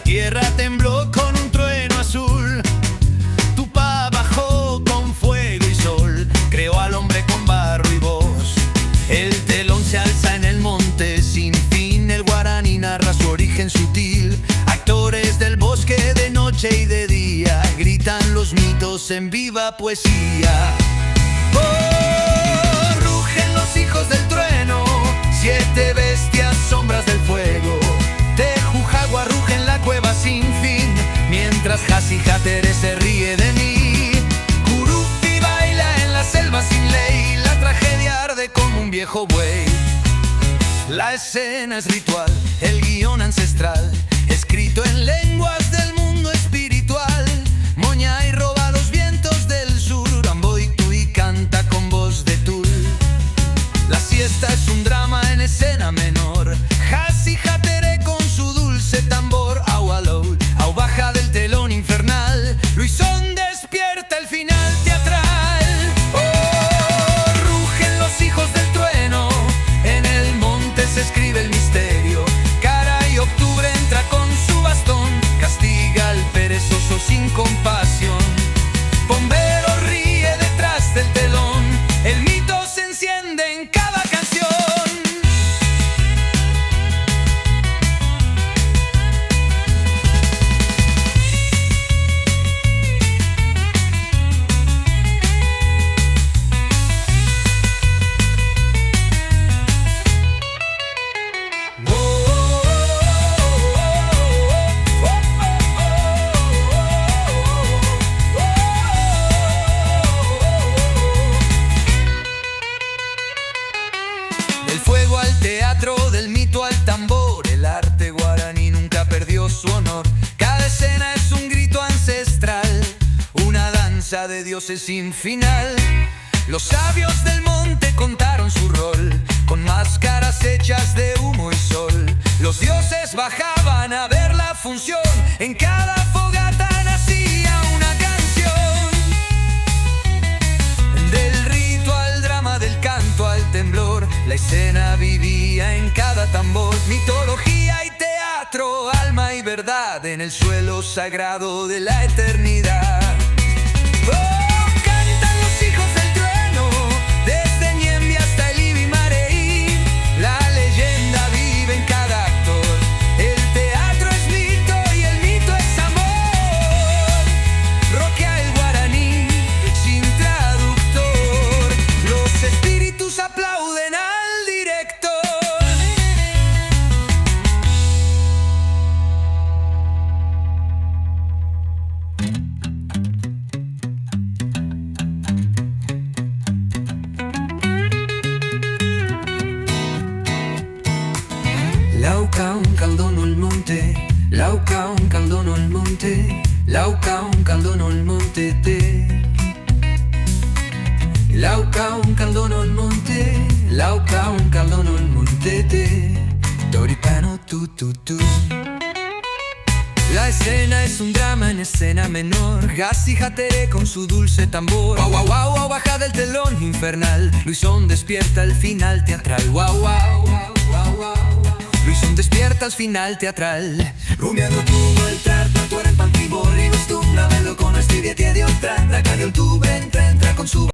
tierra tembló con un trueno azul. Tupá bajó con fuego y sol, creó al hombre con barro y voz. El telón se alza en el monte sin fin, el guaraní narra su origen sutil. Actores del bosque de noche y de día, gritan los mitos en viva poesía. Oh, rugen los hijos del trueno, 7 bestias, sombras del fuego. Tejujagua ruge en la cueva sin fin, mientras Hasi-Hatere se ríe de mí. Kurupi baila en la selva sin ley, la tragedia arde como un viejo buey. La escena es ritual, el guión ancestral, escrito en lenguas del mundo espiritual. Moñay roba los vientos del sur, Amboitui canta con voz de tul. La siesta es un drama en escena menor, Hasi-Hatere con su dulce tambor. Aualoul, au baja del telón infernal, Luisón despierta el final teatral. Oh, rugen los hijos del trueno, en el monte se escribe el misterio. Caray, octubre entra con su bastón, castiga al perezoso sin compasión. Bombero ríe detrás del telón, el mito se enciende en cada canción. Del fuego al teatro, del mito al tambor, el arte guaraní nunca perdió su honor. Cada escena es un grito ancestral, una danza de dioses sin final. Los sabios del monte contaron su rol, con máscaras hechas de humo y sol. Los dioses bajaban a ver la función, en cada fogata nacía una canción. Del rito al drama, del canto al temblor, la escena vivía en cada tambor. Mitología y teatro, alma y verdad, en el suelo sagrado de la eternidad. Oh, cantan los hijos del trueno, desde Ñemby hasta el Ibimareí. La leyenda vive en cada actor, el teatro es mito y el mito es amor. Roquea el guaraní sin traductor, los espíritus aplauden al director. Lauca un caldono al monte, lauca un caldono al monte, lauca un caldono al monte te. Lauca un caldono al monte, lauca un caldono al monte te. Doripano tu tu tu. La escena es un drama en escena menor, Hasi-Hatere con su dulce tambor. Guau, guau, guau, guau, baja del telón infernal, Luisón despierta el final teatral. Guau, guau, guau, guau, guau. Luisón despierta al final teatral. Rumiando tu el tarta, tu en pantibol y costumbre, verlo con estiviete de otra. La calle el tubre entra con su